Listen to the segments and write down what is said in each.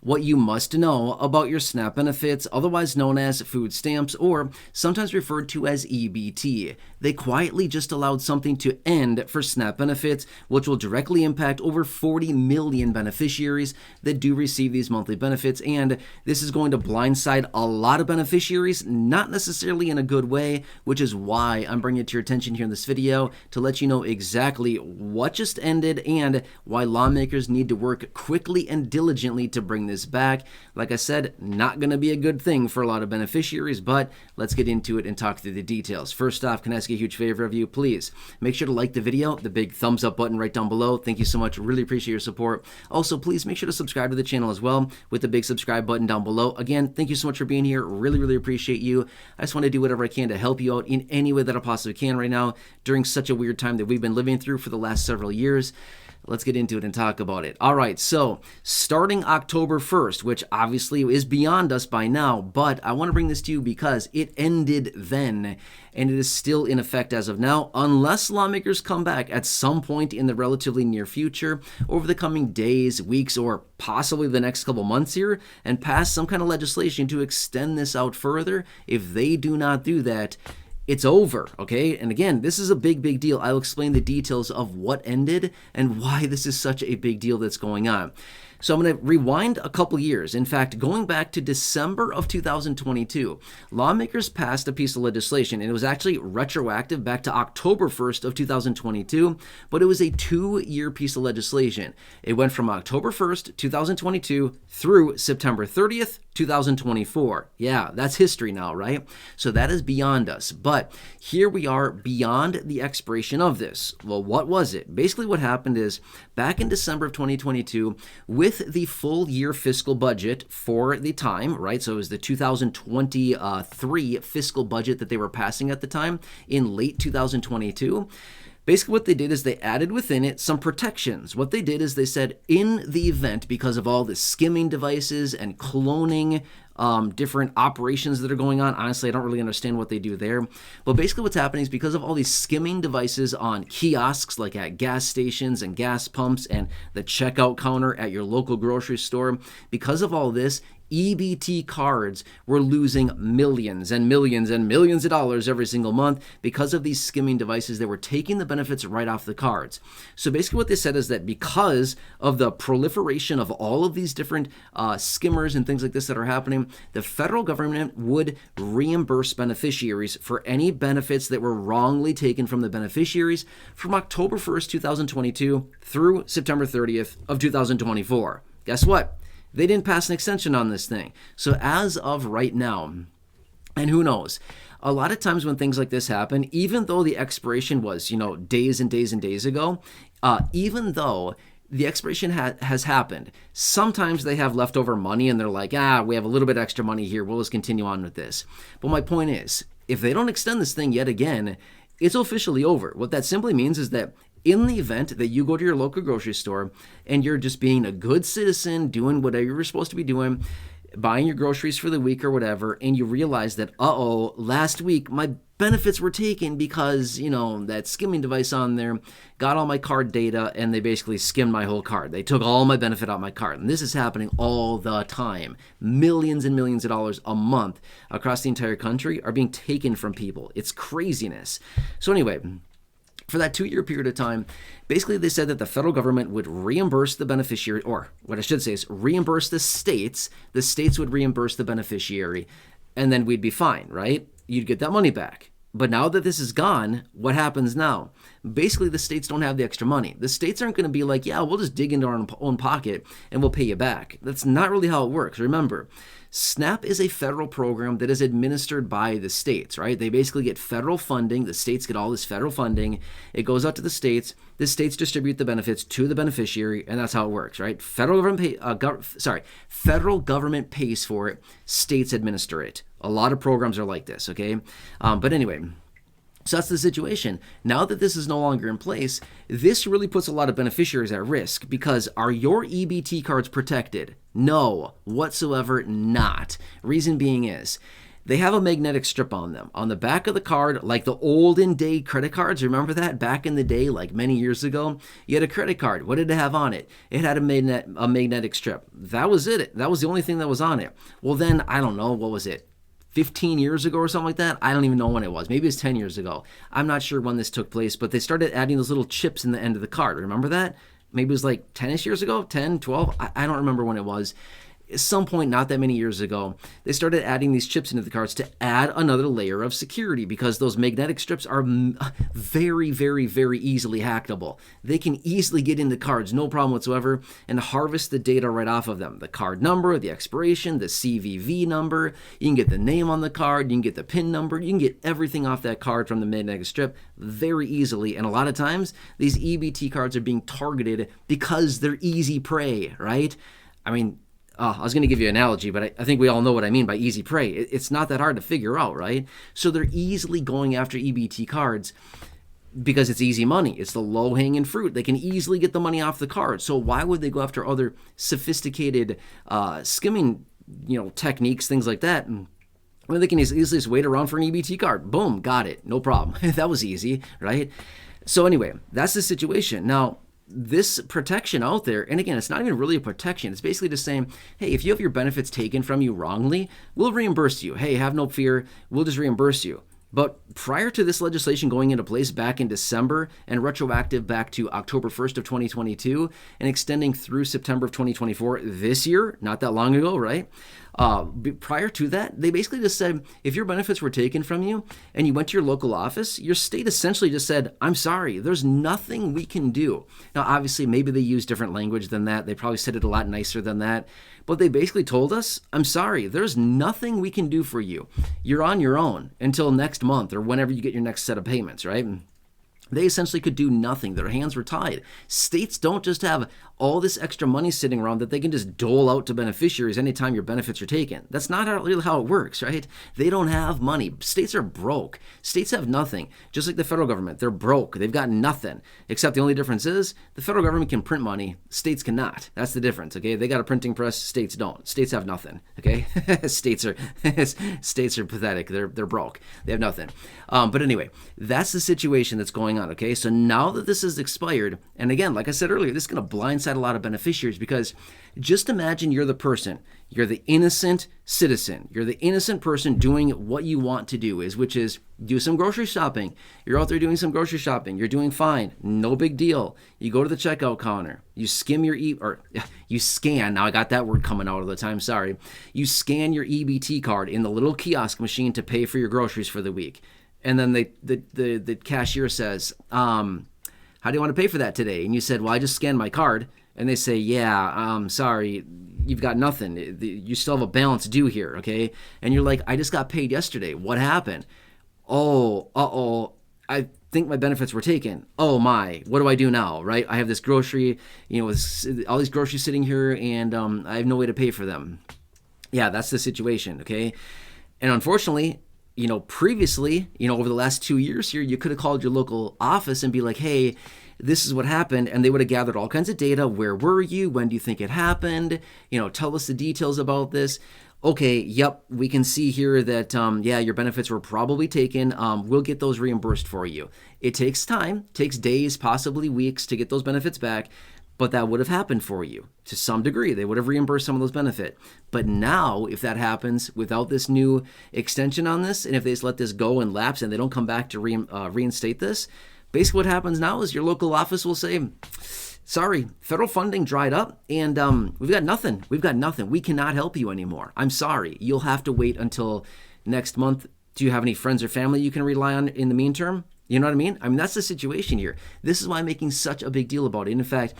what you must know about your SNAP benefits, otherwise known as food stamps or sometimes referred to as EBT. They quietly just allowed something to end for SNAP benefits, which will directly impact over 40 million beneficiaries that do receive these monthly benefits, and this is going to blindside a lot of beneficiaries, not necessarily in a good way, which is why I'm bringing it to your attention here in this video to let you know exactly what just ended and why lawmakers need to work quickly and diligently to bring this back. Like I said, not going to be a good thing for a lot of beneficiaries, but let's get into it and talk through the details. First off, can I ask a huge favor of you? Please make sure to like the video, the big thumbs up button right down below. Thank you so much. Really appreciate your support. Also, please make sure to subscribe to the channel as well with the big subscribe button down below. Again, thank you so much for being here. Really appreciate you. I just want to do whatever I can to help you out in any way that I possibly can right now during such a weird time that we've been living through for the last several years. Let's get into it and talk about it. All right, so starting October 1st, which obviously is beyond us by now, but I want to bring this to you because it ended then, and it is still in effect as of now, unless lawmakers come back at some point in the relatively near future, over the coming days, weeks, or possibly the next couple months here, and pass some kind of legislation to extend this out further. If they do not do that, it's over, okay? And again, this is a big deal. I'll explain the details of what ended and why this is such a big deal that's going on. So I'm going to rewind a couple years. In fact, going back to December of 2022, lawmakers passed a piece of legislation, and it was actually retroactive back to October 1st of 2022, but it was a 2-year piece of legislation. It went from October 1st, 2022 through September 30th, 2024. Yeah, that's history now, right? So that is beyond us. But here we are beyond the expiration of this. Well, what was it? Basically what happened is back in December of 2022, with the full year fiscal budget for the time, right? So it was the 2023 fiscal budget that they were passing at the time in late 2022. Basically what they did is they added within it some protections. What they did is they said in the event, because of all the skimming devices and cloning, different operations that are going on. Honestly, I don't really understand what they do there. But basically what's happening is because of all these skimming devices on kiosks, like at gas stations and gas pumps and the checkout counter at your local grocery store, because of all this, EBT cards were losing millions and millions and millions of dollars every single month because of these skimming devices that were taking the benefits right off the cards. So basically what they said is that because of the proliferation of all of these different skimmers and things like this that are happening, the federal government would reimburse beneficiaries for any benefits that were wrongly taken from the beneficiaries from October 1st, 2022 through September 30th of 2024. Guess what? They didn't pass an extension on this thing. So as of right now, and who knows, a lot of times when things like this happen, even though the expiration was, days and days and days ago, even though the expiration has happened, sometimes they have leftover money and they're like, we have a little bit extra money here. We'll just continue on with this. But my point is, if they don't extend this thing yet again, it's officially over. What that simply means is that in the event that you go to your local grocery store and you're just being a good citizen, doing whatever you're supposed to be doing, buying your groceries for the week or whatever, and you realize that, last week my benefits were taken because, that skimming device on there got all my card data and they basically skimmed my whole card. They took all my benefit out my card. And this is happening all the time. Millions and millions of dollars a month across the entire country are being taken from people. It's craziness. So anyway, for that 2-year period of time, basically they said that the federal government would reimburse the beneficiary, or what I should say is reimburse the states. The states would reimburse the beneficiary, and then we'd be fine, right? You'd get that money back. But now that this is gone, what happens now? Basically, the states don't have the extra money. The states aren't going to be like, we'll just dig into our own pocket and we'll pay you back. That's not really how it works. Remember, SNAP is a federal program that is administered by the states, right? They basically get federal funding. The states get all this federal funding. It goes out to the states. The states distribute the benefits to the beneficiary, and that's how it works, right? Federal government pays for it. States administer it. A lot of programs are like this, okay? But anyway, so that's the situation. Now that this is no longer in place, this really puts a lot of beneficiaries at risk because are your EBT cards protected? No, whatsoever not. Reason being is they have a magnetic strip on them. On the back of the card, like the olden day credit cards, remember that? Back in the day, like many years ago, you had a credit card. What did it have on it? It had a magnetic strip. That was it. That was the only thing that was on it. Well, then, I don't know, what was it? 15 years ago or something like that. I don't even know when it was. Maybe it was 10 years ago. I'm not sure when this took place, but they started adding those little chips in the end of the card. Remember that? Maybe it was like 10-ish years ago, 10, 12. I don't remember when it was. At some point, not that many years ago, they started adding these chips into the cards to add another layer of security because those magnetic strips are very, very, very easily hackable. They can easily get into cards, no problem whatsoever, and harvest the data right off of them. The card number, the expiration, the CVV number. You can get the name on the card. You can get the PIN number. You can get everything off that card from the magnetic strip very easily. And a lot of times, these EBT cards are being targeted because they're easy prey, right? I mean, I was going to give you an analogy, but I think we all know what I mean by easy prey. It's not that hard to figure out, right? So they're easily going after EBT cards because it's easy money. It's the low-hanging fruit. They can easily get the money off the card. So why would they go after other sophisticated skimming, techniques, things like that? Well, they can easily just wait around for an EBT card. Boom, got it. No problem. That was easy, right? So anyway, that's the situation. Now, this protection out there, and again, it's not even really a protection. It's basically just saying, hey, if you have your benefits taken from you wrongly, we'll reimburse you. Hey, have no fear. We'll just reimburse you. But prior to this legislation going into place back in December and retroactive back to October 1st of 2022 and extending through September of 2024 this year, not that long ago, right? Prior to that, they basically just said, if your benefits were taken from you and you went to your local office, your state essentially just said, I'm sorry, there's nothing we can do. Now, obviously, maybe they use different language than that. They probably said it a lot nicer than that. But they basically told us, I'm sorry, there's nothing we can do for you. You're on your own until next month or whenever you get your next set of payments, right? They essentially could do nothing. Their hands were tied. States don't just have all this extra money sitting around that they can just dole out to beneficiaries anytime your benefits are taken. That's not really how it works, right? They don't have money. States are broke. States have nothing. Just like the federal government, they're broke. They've got nothing. Except the only difference is the federal government can print money. States cannot. That's the difference, okay? They got a printing press. States don't. States have nothing, okay? States are pathetic. They're broke. They have nothing. But anyway, that's the situation that's going on, okay? So now that this has expired, and again, like I said earlier, this is going to blindside a lot of beneficiaries because just imagine you're the person, you're the innocent citizen, you're the innocent person doing what you want to do, which is do some grocery shopping. You're out there doing some grocery shopping. You're doing fine. No big deal. You go to the checkout counter. You skim you scan. Now I got that word coming out all the time. Sorry. You scan your EBT card in the little kiosk machine to pay for your groceries for the week. And then the cashier says, how do you want to pay for that today? And you said, well, I just scanned my card. And they say, yeah, sorry, you've got nothing. You still have a balance due here, okay? And you're like, I just got paid yesterday. What happened? Oh, I think my benefits were taken. Oh my, what do I do now, right? I have this grocery, with all these groceries sitting here, and I have no way to pay for them. Yeah, that's the situation, okay? And unfortunately, previously, over the last 2 years here, you could have called your local office and be like, hey, this is what happened. And they would have gathered all kinds of data. Where were you? When do you think it happened? Tell us the details about this. Okay, yep, we can see here that, your benefits were probably taken. We'll get those reimbursed for you. It takes time, takes days, possibly weeks to get those benefits back. But that would have happened for you to some degree. They would have reimbursed some of those benefits. But now, if that happens without this new extension on this, and if they just let this go and lapse and they don't come back to reinstate this, basically what happens now is your local office will say, sorry, federal funding dried up and we've got nothing. We cannot help you anymore. I'm sorry. You'll have to wait until next month. Do you have any friends or family you can rely on in the meantime? You know what I mean? That's the situation here. This is why I'm making such a big deal about it. In fact,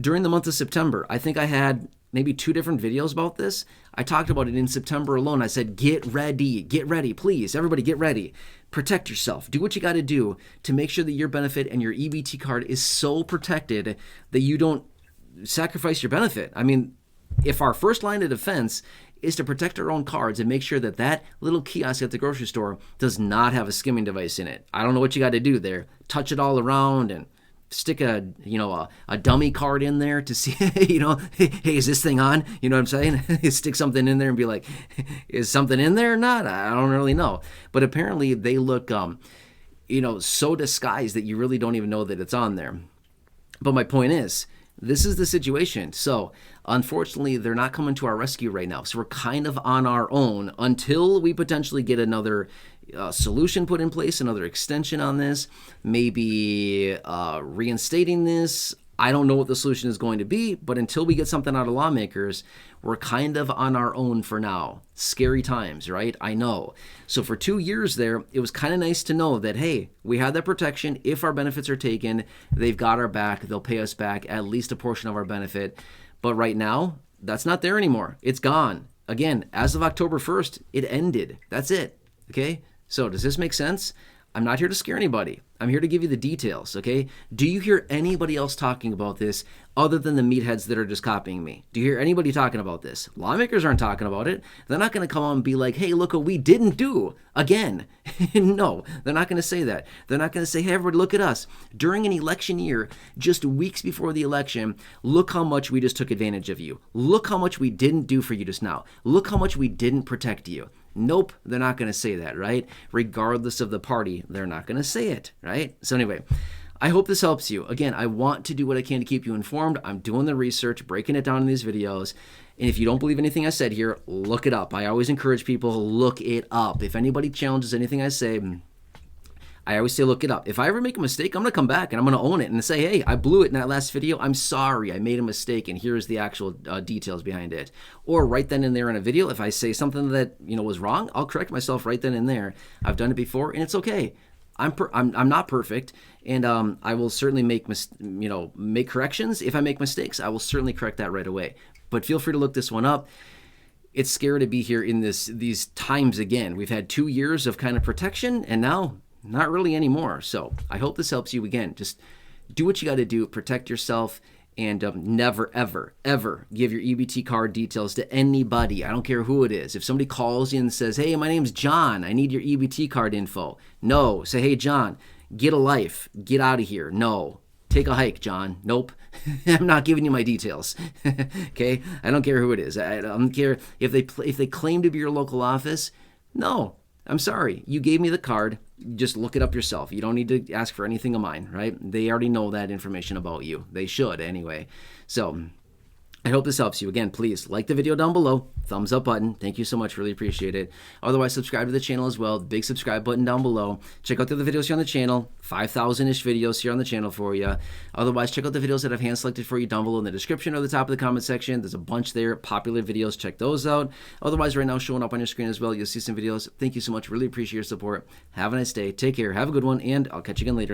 during the month of September, I think I had maybe 2 different videos about this. I talked about it in September alone. I said, get ready, please. Everybody get ready. Protect yourself. Do what you got to do to make sure that your benefit and your EBT card is so protected that you don't sacrifice your benefit. If our first line of defense is to protect our own cards and make sure that that little kiosk at the grocery store does not have a skimming device in it. I don't know what you got to do there. Touch it all around and stick a dummy card in there to see, hey, is this thing on? You know what I'm saying? Stick something in there and be like, is something in there or not? I don't really know. But apparently they look, so disguised that you really don't even know that it's on there. But my point is, this is the situation. So unfortunately, they're not coming to our rescue right now. So we're kind of on our own until we potentially get another solution put in place, another extension on this, maybe reinstating this. I don't know what the solution is going to be, but until we get something out of lawmakers, we're kind of on our own for now. Scary times, right? I know. So for 2 years there, it was kind of nice to know that, hey, we had that protection. If our benefits are taken, they've got our back. They'll pay us back at least a portion of our benefit. But right now, that's not there anymore. It's gone. Again, as of October 1st, it ended. That's it. Okay? So does this make sense? I'm not here to scare anybody. I'm here to give you the details, okay? Do you hear anybody else talking about this other than the meatheads that are just copying me? Do you hear anybody talking about this? Lawmakers aren't talking about it. They're not going to come on and be like, hey, look what we didn't do again. No, they're not going to say that. They're not going to say, hey, everybody, look at us. During an election year, just weeks before the election, look how much we just took advantage of you. Look how much we didn't do for you just now. Look how much we didn't protect you. Nope, they're not going to say that, right? Regardless of the party, they're not going to say it, right? So anyway, I hope this helps you. Again, I want to do what I can to keep you informed. I'm doing the research, breaking it down in these videos. And if you don't believe anything I said here, look it up. I always encourage people to look it up. If anybody challenges anything I say, I always say look it up. If I ever make a mistake, I'm going to come back and I'm going to own it and say, hey, I blew it in that last video. I'm sorry. I made a mistake and here's the actual details behind it. Or right then and there in a video, if I say something that was wrong, I'll correct myself right then and there. I've done it before and it's okay. I'm not perfect, and I will certainly make corrections. If I make mistakes, I will certainly correct that right away. But feel free to look this one up. It's scary to be here in these times again. We've had 2 years of kind of protection, and now not really anymore. So I hope this helps you. Again, just do what you got to do, protect yourself, and never, ever, ever give your EBT card details to anybody. I don't care who it is. If somebody calls you and says, hey, my name's John, I need your EBT card info. No. Say, hey, John, get a life. Get out of here. No. Take a hike, John. Nope. I'm not giving you my details. Okay? I don't care who it is. I don't care if they claim to be your local office. No. I'm sorry. You gave me the card. Just look it up yourself. You don't need to ask for anything of mine, right? They already know that information about you. They should anyway. So I hope this helps you. Again, please like the video down below. Thumbs up button. Thank you so much. Really appreciate it. Otherwise, subscribe to the channel as well. The big subscribe button down below. Check out the other videos here on the channel. 5,000-ish videos here on the channel for you. Otherwise, check out the videos that I've hand selected for you down below in the description or the top of the comment section. There's a bunch there. Popular videos. Check those out. Otherwise, right now showing up on your screen as well. You'll see some videos. Thank you so much. Really appreciate your support. Have a nice day. Take care. Have a good one. And I'll catch you again later.